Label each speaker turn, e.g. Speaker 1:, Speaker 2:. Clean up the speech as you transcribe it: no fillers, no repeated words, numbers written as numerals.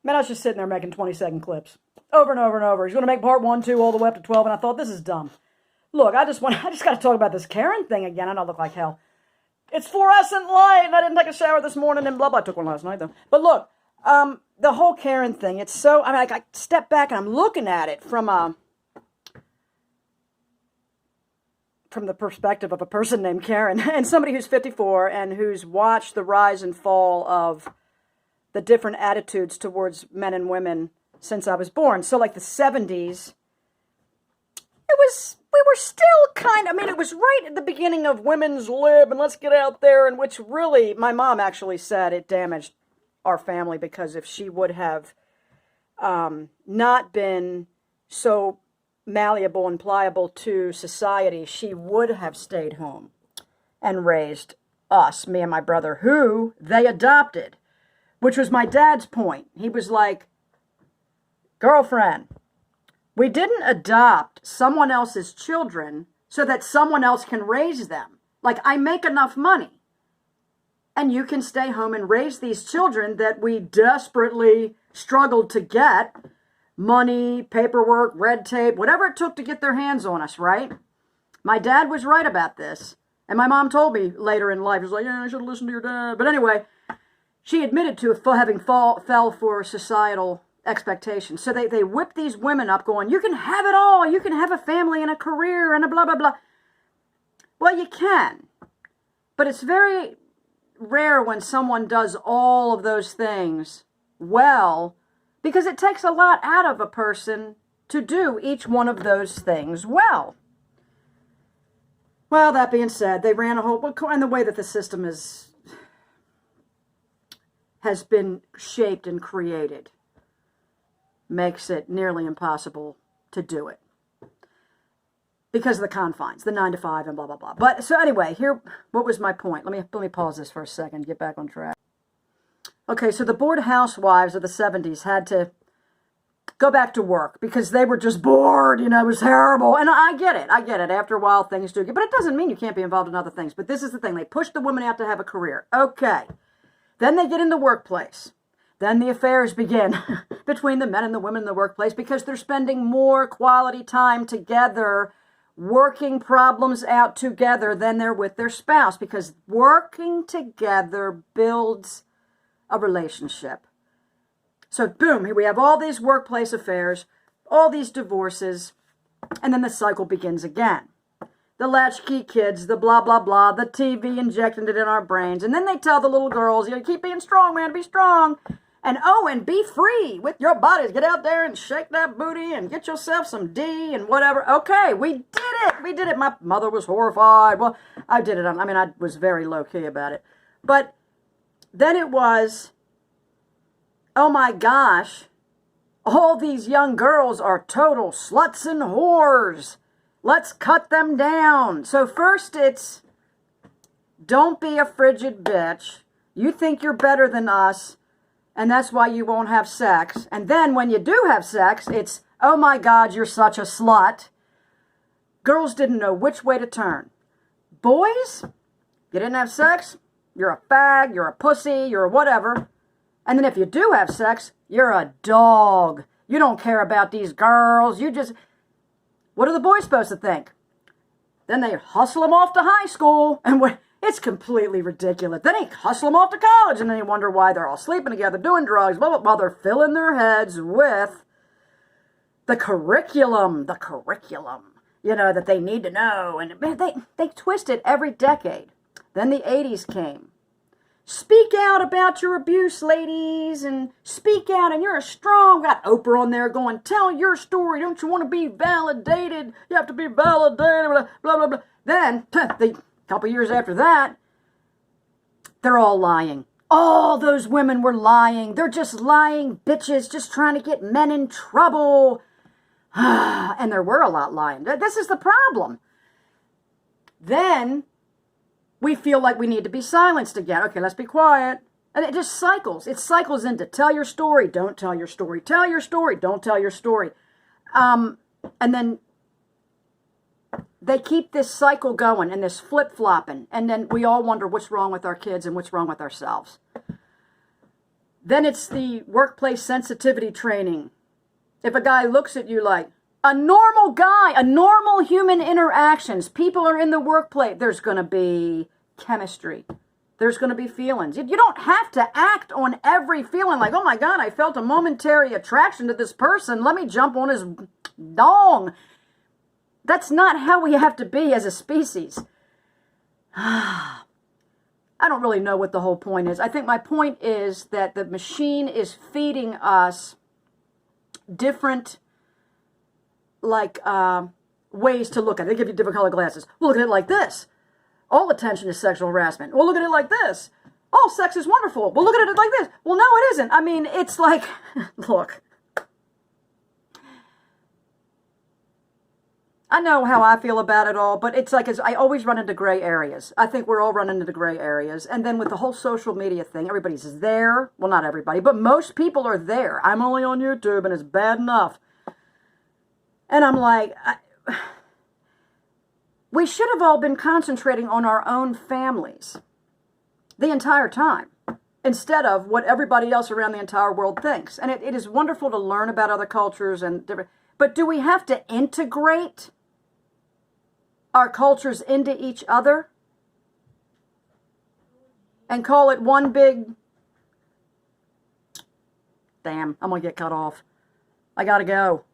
Speaker 1: Man, I was just sitting there making 20-second clips. Over and over and over. He's going to make part 1, 2, all the way up to 12, and I thought, this is dumb. Look, I just got to talk about this Karen thing again. I know I look like hell. It's fluorescent light, and I didn't take a shower this morning, and blah, blah. I took one last night, though. But look, the whole Karen thing, it's so, I step back, and I'm looking at it from the perspective of a person named Karen, and somebody who's 54, and who's watched the rise and fall of the different attitudes towards men and women since I was born. So like the 70s, we were still it was right at the beginning of women's lib and let's get out there, and which really, my mom actually said it damaged our family, because if she would have not been so malleable and pliable to society, she would have stayed home and raised us, me and my brother, who they adopted. Which was my dad's point. He was like, girlfriend, we didn't adopt someone else's children so that someone else can raise them. Like, I make enough money, and you can stay home and raise these children that we desperately struggled to get. Money, paperwork, red tape, whatever it took to get their hands on us, right? My dad was right about this. And my mom told me later in life, she was like, yeah, I should have listened to your dad. But anyway, she admitted to having fell for societal expectations. So they whip these women up going, you can have it all. You can have a family and a career and a blah, blah, blah. Well, you can. But it's very rare when someone does all of those things well, because it takes a lot out of a person to do each one of those things well. Well, that being said, they ran a whole, and the way that the system has been shaped and created makes it nearly impossible to do it because of the confines, the 9 to 5 and blah, blah, blah. But so anyway, what was my point? Let me pause this for a second, get back on track. Okay, so the bored housewives of the 70s had to go back to work because they were just bored, it was terrible. And I get it. After a while, things do get, but it doesn't mean you can't be involved in other things. But this is the thing. They push the women out to have a career. Okay. Then they get in the workplace. Then the affairs begin between the men and the women in the workplace because they're spending more quality time together, working problems out together than they're with their spouse, because working together builds a relationship. So boom, here we have all these workplace affairs, all these divorces, and then the cycle begins again. The latchkey kids, the blah, blah, blah, the TV injecting it in our brains. And then they tell the little girls, keep being strong, man, be strong. And be free with your bodies. Get out there and shake that booty and get yourself some D and whatever. Okay, we did it. My mother was horrified. Well, I did it. I was very low-key about it. But then it was, oh my gosh, all these young girls are total sluts and whores. Let's cut them down. So first it's, don't be a frigid bitch. You think you're better than us, and that's why you won't have sex. And then when you do have sex, it's, oh my God, you're such a slut. Girls didn't know which way to turn. Boys, you didn't have sex, you're a fag, you're a pussy, you're a whatever. And then if you do have sex, you're a dog. You don't care about these girls. What are the boys supposed to think? Then they hustle them off to high school, and it's completely ridiculous. Then they hustle them off to college, and then you wonder why they're all sleeping together, doing drugs, blah, blah, blah. They're filling their heads with the curriculum, that they need to know. And they twist it every decade. Then the 80s came. Speak out about your abuse, ladies, and speak out, and you're a strong. Got Oprah on there going, tell your story. Don't you want to be validated? You have to be validated, blah, blah, blah, blah. Then, a couple years after that, they're all lying. All those women were lying. They're just lying bitches, just trying to get men in trouble. And there were a lot lying. This is the problem. Then we feel like we need to be silenced again. Okay, let's be quiet. And it just cycles. It cycles into tell your story, don't tell your story, tell your story, don't tell your story. And then they keep this cycle going and this flip-flopping. And then we all wonder what's wrong with our kids and what's wrong with ourselves. Then it's the workplace sensitivity training. If a guy looks at you like a normal guy, a normal human interactions, people are in the workplace, there's going to be chemistry. There's going to be feelings. You don't have to act on every feeling like, oh my God, I felt a momentary attraction to this person. Let me jump on his dong. That's not how we have to be as a species. I don't really know what the whole point is. I think my point is that the machine is feeding us different, ways to look at it. They give you different color glasses. We'll look at it like this. All attention is sexual harassment. We'll look at it like this. Oh, sex is wonderful. We'll look at it like this. Well, no, it isn't. I mean, it's like, look. I know how I feel about it all, but it's like I always run into gray areas. I think we're all running into gray areas. And then with the whole social media thing, everybody's there. Well, not everybody, but most people are there. I'm only on YouTube, and it's bad enough. And I'm like, we should have all been concentrating on our own families the entire time, instead of what everybody else around the entire world thinks. And it is wonderful to learn about other cultures and different, but do we have to integrate our cultures into each other and call it one big... Damn, I'm going to get cut off. I got to go.